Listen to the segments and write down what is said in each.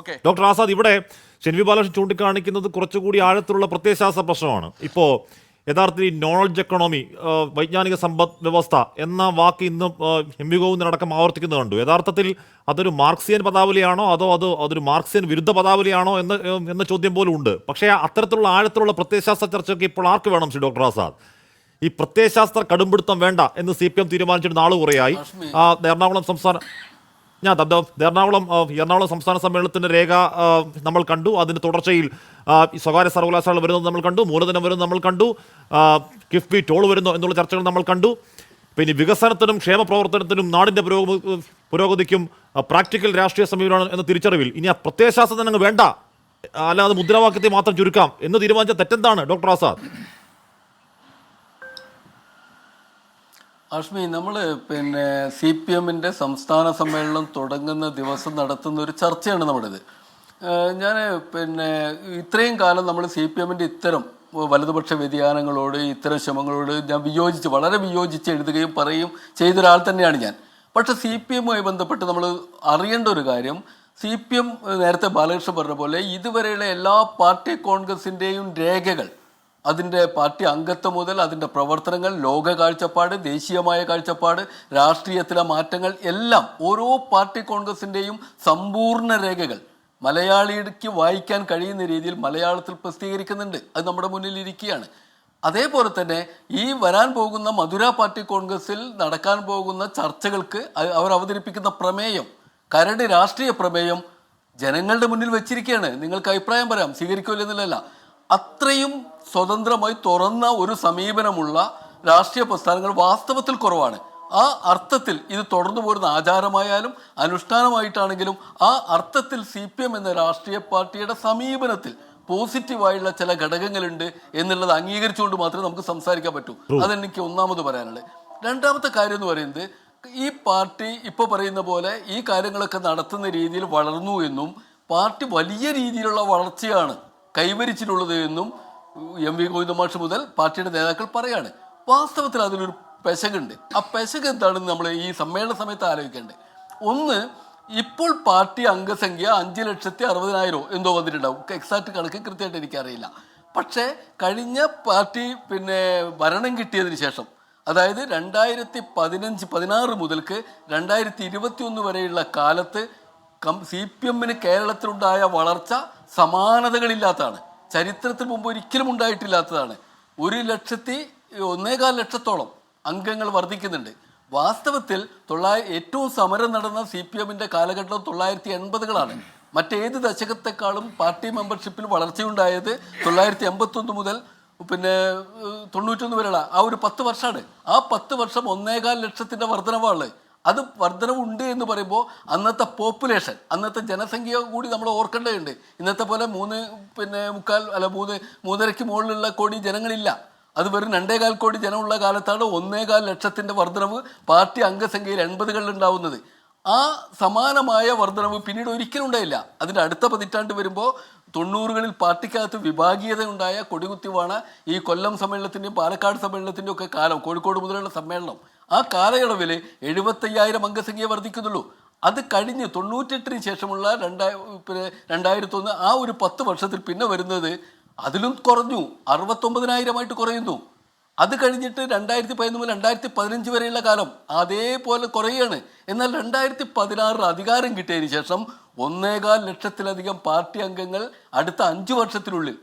Okay. Doctor Azad, ഇവിടെ ഷെൻവി ബാലകൃഷ്ണൻ ചൂണ്ടിക്കാണിക്കുന്നത് കുറച്ചുകൂടി ആഴത്തിലുള്ള പ്രത്യയശാസ്ത്ര പ്രശ്നമാണ്. ഇപ്പോൾ യഥാർത്ഥത്തിൽ നോളജ് എക്കണോമി, വൈജ്ഞാനിക സമ്പദ് വ്യവസ്ഥ എന്ന വാക്ക് ഇന്നും എം വി ഗോവിന്ദനടക്കം ആവർത്തിക്കുന്നത് കണ്ടു. യഥാർത്ഥത്തിൽ അതൊരു മാർക്സിയൻ പദാവലിയാണോ അതോ അതൊരു മാർക്സിയൻ വിരുദ്ധ പദാവലിയാണോ എന്ന ചോദ്യം പോലും ഉണ്ട്. പക്ഷേ അത്തരത്തിലുള്ള ആഴത്തിലുള്ള പ്രത്യയശാസ്ത്ര ചർച്ചയ്ക്ക് ഇപ്പോൾ ആർക്ക് വേണം ശ്രീ ഡോക്ടർ ആസാദ്? ഈ പ്രത്യയശാസ്ത്ര കടുംപിടുത്തം വേണ്ട എന്ന് CPM തീരുമാനിച്ചിട്ട് നാള് കുറയായി. എറണാകുളം സംസ്ഥാന സമ്മേളനത്തിന്റെ രേഖ നമ്മൾ കണ്ടു. അതിന്റെ തുടർച്ചയിൽ സ്വകാര്യ സർവകലാശാല വരുന്നത് നമ്മൾ കണ്ടു, മൂലധനം വരുന്നത് നമ്മൾ കണ്ടു, കിഫ്ബി ടോൾ വരുന്നു എന്നുള്ള ചർച്ചകൾ നമ്മൾ കണ്ടു. പിന്നെ വികസനത്തിനും ക്ഷേമ പ്രവർത്തനത്തിനും നാടിന്റെ പുരോഗതിക്കും പ്രാക്ടിക്കൽ രാഷ്ട്രീയ സമീപനമാണ് എന്ന തിരിച്ചറിവിൽ ഇനി ആ പ്രത്യയശാസ്ത്രം തന്നെ വേണ്ട, അല്ലാതെ മുദ്രാവാക്യത്തെ മാത്രം ചുരുക്കാം എന്ന് തീരുമാനിച്ച തെറ്റെന്താണ് ഡോക്ടർ ആസാദ്? ആഷ്മി, നമ്മൾ CPM സംസ്ഥാന സമ്മേളനം തുടങ്ങുന്ന ദിവസം നടത്തുന്ന ഒരു ചർച്ചയാണ് നമ്മുടേത്. ഞാൻ ഇത്രയും കാലം നമ്മൾ CPM ഇത്തരം വലതുപക്ഷ വ്യതിയാനങ്ങളോട്, ഇത്തരം ശ്രമങ്ങളോട് ഞാൻ വളരെ വിയോജിച്ച് എഴുതുകയും പറയുകയും ചെയ്തൊരാൾ തന്നെയാണ് ഞാൻ. പക്ഷെ CPMുമായി ബന്ധപ്പെട്ട് നമ്മൾ അറിയേണ്ട ഒരു കാര്യം, CPM നേരത്തെ ബാലകൃഷ്ണൻ പറഞ്ഞ പോലെ ഇതുവരെയുള്ള എല്ലാ പാർട്ടി കോൺഗ്രസിൻ്റെയും രേഖകൾ, അതിൻ്റെ പാർട്ടി അംഗത്വം മുതൽ അതിൻ്റെ പ്രവർത്തനങ്ങൾ, ലോക കാഴ്ചപ്പാട്, ദേശീയമായ കാഴ്ചപ്പാട്, രാഷ്ട്രീയത്തിലെ മാറ്റങ്ങൾ എല്ലാം ഓരോ പാർട്ടി കോൺഗ്രസിൻ്റെയും സമ്പൂർണ്ണ രേഖകൾ മലയാളിക്ക് വായിക്കാൻ കഴിയുന്ന രീതിയിൽ മലയാളത്തിൽ പ്രസിദ്ധീകരിക്കുന്നുണ്ട്. അത് നമ്മുടെ മുന്നിൽ ഇരിക്കുകയാണ്. അതേപോലെ തന്നെ ഈ വരാൻ പോകുന്ന മധുര പാർട്ടി കോൺഗ്രസിൽ നടക്കാൻ പോകുന്ന ചർച്ചകൾക്ക് അവർ അവതരിപ്പിക്കുന്ന പ്രമേയം, കരട് രാഷ്ട്രീയ പ്രമേയം ജനങ്ങളുടെ മുന്നിൽ വെച്ചിരിക്കുകയാണ്. നിങ്ങൾക്ക് അഭിപ്രായം പറയാം, സ്വീകരിക്കില്ലെന്നില്ല. അത്രയും സ്വതന്ത്രമായി തുറന്ന ഒരു സമീപനമുള്ള രാഷ്ട്രീയ പ്രസ്ഥാനങ്ങൾ വാസ്തവത്തിൽ കുറവാണ്. ആ അർത്ഥത്തിൽ ഇത് തുടർന്നു പോരുന്ന ആചാരമായാലും അനുഷ്ഠാനമായിട്ടാണെങ്കിലും ആ അർത്ഥത്തിൽ CPM എന്ന രാഷ്ട്രീയ പാർട്ടിയുടെ സമീപനത്തിൽ പോസിറ്റീവായുള്ള ചില ഘടകങ്ങളുണ്ട് എന്നുള്ളത് അംഗീകരിച്ചുകൊണ്ട് മാത്രമേ നമുക്ക് സംസാരിക്കാൻ പറ്റൂ. അതെനിക്ക് ഒന്നാമത് പറയാനുള്ളത്. രണ്ടാമത്തെ കാര്യം എന്ന് പറയുന്നത്, ഈ പാർട്ടി ഇപ്പോൾ പറയുന്ന പോലെ ഈ കാര്യങ്ങളൊക്കെ നടത്തുന്ന രീതിയിൽ വളർന്നു എന്നും പാർട്ടി വലിയ രീതിയിലുള്ള വളർച്ചയാണ് കൈവരിച്ചിട്ടുള്ളത് എന്നും MV ഗോവിന്ദൻ മാഷ് മുതൽ പാർട്ടിയുടെ നേതാക്കൾ പറയാണ്. വാസ്തവത്തിൽ അതിലൊരു പെശകുണ്ട്. ആ പെശക് എന്താണെന്ന് നമ്മൾ ഈ സമ്മേളന സമയത്ത് ആലോചിക്കേണ്ടത്. ഒന്ന്, ഇപ്പോൾ പാർട്ടി അംഗസംഖ്യ 5,60,000 എന്തോ വന്നിട്ടുണ്ടാവും. എക്സാക്ട് കണക്ക് കൃത്യമായിട്ട് എനിക്കറിയില്ല. പക്ഷേ കഴിഞ്ഞ പാർട്ടി ഭരണം കിട്ടിയതിന് ശേഷം, അതായത് 2016 മുതൽക്ക് 2021 വരെയുള്ള കാലത്ത് CPMന് കേരളത്തിലുണ്ടായ വളർച്ച സമാനതകളില്ലാത്തതാണ്. ചരിത്രത്തിന് മുമ്പ് ഒരിക്കലും ഉണ്ടായിട്ടില്ലാത്തതാണ്. 1,1,4 ലക്ഷത്തോളം അംഗങ്ങൾ വർദ്ധിക്കുന്നുണ്ട്. വാസ്തവത്തിൽ ഏറ്റവും സമരം നടന്ന CPMന്റെ കാലഘട്ടം 1980-കളാണ്. മറ്റേത് ദശകത്തെക്കാളും പാർട്ടി മെമ്പർഷിപ്പിൽ വളർച്ചയുണ്ടായത് 1981 മുതൽ 91 വരെയുള്ള ആ ഒരു 10 വർഷമാണ്. ആ 10 വർഷം 1,4 ലക്ഷത്തിൻ്റെ വർധനവാണ്. അത് വർധനവുണ്ട് എന്ന് പറയുമ്പോൾ അന്നത്തെ പോപ്പുലേഷൻ, അന്നത്തെ ജനസംഖ്യ കൂടി നമ്മൾ ഓർക്കേണ്ടതുണ്ട്. ഇന്നത്തെ പോലെ 3.25 മുകളിലുള്ള കോടി ജനങ്ങളില്ല. അത് വെറും 2.25 കോടി ജനമുള്ള കാലത്താണ് 1,4 ലക്ഷത്തിൻ്റെ വർധനവ് പാർട്ടി അംഗസംഖ്യയിൽ 80-കളിൽ ഉണ്ടാവുന്നത്. ആ സമാനമായ വർധനവ് പിന്നീട് ഒരിക്കലും ഉണ്ടായില്ല. അതിൻ്റെ അടുത്ത പതിറ്റാണ്ട് വരുമ്പോൾ 90-കളിൽ പാർട്ടിക്കകത്ത് വിഭാഗീയത ഉണ്ടായ കൊടികുത്തിവാണ് ഈ കൊല്ലം സമ്മേളനത്തിൻ്റെയും പാലക്കാട് സമ്മേളനത്തിൻ്റെയും ഒക്കെ കാലം, കോഴിക്കോട് മുതലുള്ള സമ്മേളനം. ആ കാലയളവിൽ 75,000 അംഗസംഖ്യ വർദ്ധിക്കുന്നുള്ളൂ. അത് കഴിഞ്ഞ് 98-ന് ശേഷമുള്ള 2001 ആ ഒരു 10 വർഷത്തിൽ പിന്നെ വരുന്നത് അതിലും കുറഞ്ഞു, 69,000 കുറയുന്നു. അത് കഴിഞ്ഞിട്ട് 2011 മുതൽ 2015 വരെയുള്ള കാലം അതേപോലെ കുറയാണ്. എന്നാൽ 2016 അധികാരം കിട്ടിയതിന് ശേഷം 1,4 ലക്ഷത്തിലധികം പാർട്ടി അംഗങ്ങൾ അടുത്ത 5 വർഷത്തിനുള്ളിൽ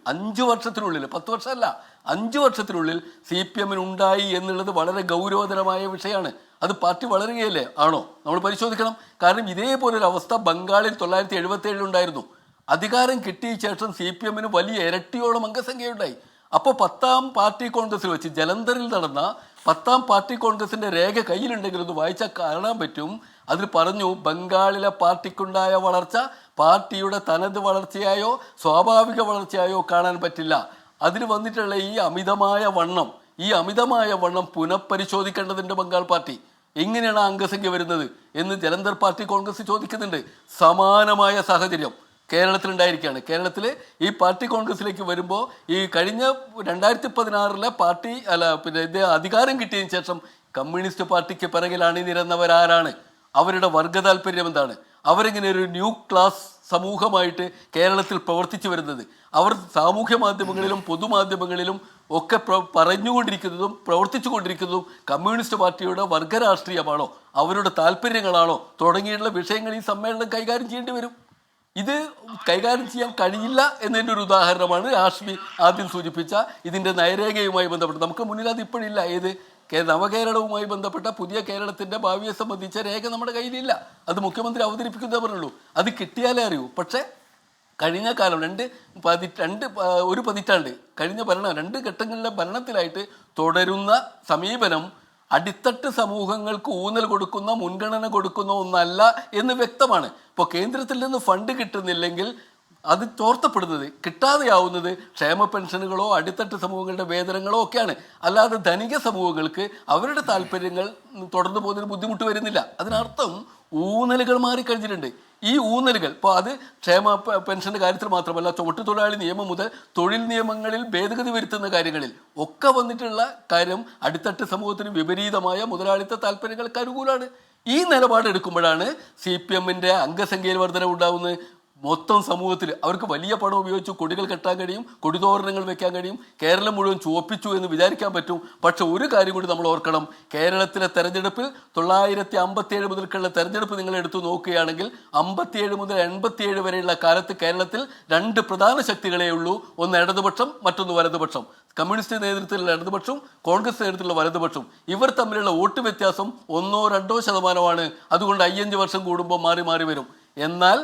10 വർഷമല്ല 5 വർഷത്തിനുള്ളിൽ CPMന് ഉണ്ടായി എന്നുള്ളത് വളരെ ഗൗരവതരമായ വിഷയമാണ്. അത് പാർട്ടി വളരുകയല്ലേ ആണോ നമ്മൾ പരിശോധിക്കണം. കാരണം ഇതേപോലൊരു അവസ്ഥ ബംഗാളിൽ 1977 ഉണ്ടായിരുന്നു. അധികാരം കിട്ടിയ ശേഷം CPMന് വലിയ ഇരട്ടിയോളം അംഗസംഖ്യയുണ്ടായി. അപ്പോൾ 10ാം പാർട്ടി കോൺഗ്രസിൽ വെച്ച് ജലന്ധറിൽ നടന്ന 10ാം പാർട്ടി കോൺഗ്രസിൻ്റെ രേഖ കയ്യിലുണ്ടെങ്കിൽ ഒന്ന് വായിച്ചാൽ കാണാൻ പറ്റും. അതിൽ പറഞ്ഞു, ബംഗാളിലെ പാർട്ടിക്കുണ്ടായ വളർച്ച പാർട്ടിയുടെ തനത് വളർച്ചയായോ സ്വാഭാവിക വളർച്ചയായോ കാണാൻ പറ്റില്ല. അതിൽ വന്നിട്ടുള്ള ഈ അമിതമായ വണ്ണം പുനഃപരിശോധിക്കേണ്ടതുണ്ട്. ബംഗാൾ പാർട്ടി എങ്ങനെയാണ് അംഗസംഖ്യ വരുന്നത് എന്ന് ജലന്ധർ പാർട്ടി കോൺഗ്രസ് ചോദിക്കുന്നുണ്ട്. സമാനമായ സാഹചര്യം കേരളത്തിലുണ്ടായിരിക്കുകയാണ്. കേരളത്തിൽ ഈ പാർട്ടി കോൺഗ്രസിലേക്ക് വരുമ്പോൾ ഈ കഴിഞ്ഞ 2016 പാർട്ടി അധികാരം കിട്ടിയതിന് ശേഷം കമ്മ്യൂണിസ്റ്റ് പാർട്ടിക്ക് പിറകിൽ അണിനിരന്നവരാരാണ്? അവരുടെ വർഗ താല്പര്യം എന്താണ്? അവരെങ്ങനെ ഒരു ന്യൂ ക്ലാസ് സമൂഹമായിട്ട് കേരളത്തിൽ പ്രവർത്തിച്ചു വരുന്നത്? അവർ സാമൂഹ്യ മാധ്യമങ്ങളിലും പൊതുമാധ്യമങ്ങളിലും ഒക്കെ പറഞ്ഞുകൊണ്ടിരിക്കുന്നതും പ്രവർത്തിച്ചു കൊണ്ടിരിക്കുന്നതും കമ്മ്യൂണിസ്റ്റ് പാർട്ടിയുടെ വർഗരാഷ്ട്രീയമാണോ, അവരുടെ താല്പര്യങ്ങളാണോ തുടങ്ങിയുള്ള വിഷയങ്ങൾ ഈ സമ്മേളനം കൈകാര്യം ചെയ്യേണ്ടി വരും. ഇത് കൈകാര്യം ചെയ്യാൻ കഴിയില്ല എന്നതിൻ്റെ ഒരു ഉദാഹരണമാണ് ഹാഷ്മി ആദ്യം സൂചിപ്പിച്ച ഇതിൻ്റെ നയരേഖയുമായി ബന്ധപ്പെട്ട്. നമുക്ക് മുന്നിൽ അത് ഇപ്പോഴില്ല. ഏത് നവകേരളവുമായി ബന്ധപ്പെട്ട പുതിയ കേരളത്തിൻ്റെ ഭാവിയെ സംബന്ധിച്ച രേഖ നമ്മുടെ കയ്യിലില്ല. അത് മുഖ്യമന്ത്രി അവതരിപ്പിക്കുന്നതേ പറഞ്ഞുള്ളൂ. അത് കിട്ടിയാലേ അറിയൂ. പക്ഷേ കഴിഞ്ഞ കാലം ഒരു പതിറ്റാണ്ട് കഴിഞ്ഞ ഭരണം 2 ഘട്ടങ്ങളിലെ ഭരണത്തിലായിട്ട് തുടരുന്ന സമീപനം അടിത്തട്ട് സമൂഹങ്ങൾക്ക് ഊന്നൽ കൊടുക്കുന്ന, മുൻഗണന കൊടുക്കുന്ന ഒന്നല്ല എന്ന് വ്യക്തമാണ്. ഇപ്പോൾ കേന്ദ്രത്തിൽ നിന്ന് ഫണ്ട് കിട്ടുന്നില്ലെങ്കിൽ അത് ചോർത്തപ്പെടുന്നത്, കിട്ടാതെയാവുന്നത് ക്ഷേമ പെൻഷനുകളോ അടിത്തട്ട് സമൂഹങ്ങളുടെ വേതനങ്ങളോ ഒക്കെയാണ്. അല്ലാതെ ധനിക സമൂഹങ്ങൾക്ക് അവരുടെ താല്പര്യങ്ങൾ തുടർന്നു പോകുന്നതിന് ബുദ്ധിമുട്ട് വരുന്നില്ല. അതിനർത്ഥം ഊന്നലുകൾ മാറിക്കഴിഞ്ഞിട്ടുണ്ട്. ഈ ഊന്നലുകൾ ഇപ്പോൾ അത് ക്ഷേമ പെൻഷൻ്റെ കാര്യത്തിൽ മാത്രമല്ല, ചുമട്ടുതൊഴിലാളി നിയമം മുതൽ തൊഴിൽ നിയമങ്ങളിൽ ഭേദഗതി വരുത്തുന്ന കാര്യങ്ങളിൽ ഒക്കെ വന്നിട്ടുള്ള കാര്യം അടിത്തട്ട് സമൂഹത്തിന് വിപരീതമായ മുതലാളിത്ത താല്പര്യങ്ങൾക്ക് അനുകൂലമാണ്. ഈ നിലപാടെടുക്കുമ്പോഴാണ് CPM-ന്റെ അംഗസംഖ്യയിൽ വർധന ഉണ്ടാകുന്നത്. മൊത്തം സമൂഹത്തിൽ അവർക്ക് വലിയ പണം ഉപയോഗിച്ച് കൊടികൾ കെട്ടാൻ കഴിയും, കൊടിതോരണങ്ങൾ വെക്കാൻ കഴിയും, കേരളം മുഴുവൻ ചുവപ്പിച്ചു എന്ന് വിചാരിക്കാൻ പറ്റും. പക്ഷെ ഒരു കാര്യം കൂടി നമ്മൾ ഓർക്കണം. കേരളത്തിലെ തെരഞ്ഞെടുപ്പിൽ 957 മുതൽക്കുള്ള തെരഞ്ഞെടുപ്പ് നിങ്ങൾ എടുത്തു നോക്കുകയാണെങ്കിൽ 57 മുതൽ 87 വരെയുള്ള കാലത്ത് കേരളത്തിൽ 2 പ്രധാന ശക്തികളേ ഉള്ളൂ. ഒന്ന് ഇടതുപക്ഷം, മറ്റൊന്ന് വലതുപക്ഷം. കമ്മ്യൂണിസ്റ്റ് നേതൃത്വത്തിലുള്ള ഇടതുപക്ഷവും കോൺഗ്രസ് നേതൃത്വത്തിലുള്ള വലതുപക്ഷവും. ഇവർ തമ്മിലുള്ള വോട്ട് വ്യത്യാസം 1-2% അതുകൊണ്ട് 5 വർഷം കൂടുമ്പോൾ മാറി മാറി വരും. എന്നാൽ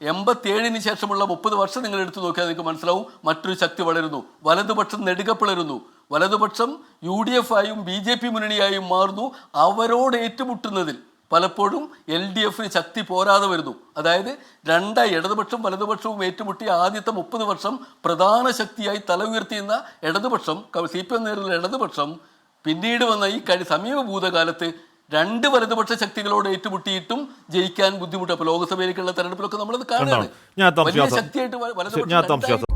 87-ന് ശേഷമുള്ള 30 വർഷം നിങ്ങൾ എടുത്തു നോക്കിയാൽ നിങ്ങൾക്ക് മനസ്സിലാവും മറ്റൊരു ശക്തി വളരുന്നു. വലതുപക്ഷം നെടുക പിളരുന്നു. വലതുപക്ഷം UDF ആയും BJP മുന്നണിയായും മാറുന്നു. അവരോട് ഏറ്റുമുട്ടുന്നതിൽ പലപ്പോഴും LDF-ന് ശക്തി പോരാതെ വരുന്നു. അതായത് ഇടതുപക്ഷം വലതുപക്ഷവും ഏറ്റുമുട്ടിയ ആദ്യത്തെ 30 വർഷം പ്രധാന ശക്തിയായി തല ഉയർത്തിയുന്ന ഇടതുപക്ഷം, CPM നേതൃത്വത്തിലുള്ള ഇടതുപക്ഷം, പിന്നീട് വന്ന ഈ സമീപ ഭൂതകാലത്ത് 2 വലതുപക്ഷ ശക്തികളോട് ഏറ്റുമുട്ടിയിട്ടും ജയിക്കാൻ ബുദ്ധിമുട്ട്. അപ്പോൾ ലോക്സഭയിലേക്കുള്ള തെരഞ്ഞെടുപ്പിലൊക്കെ നമ്മളത് കാണുകയാണ്. വലിയ ശക്തിയായിട്ട് വലതുപക്ഷം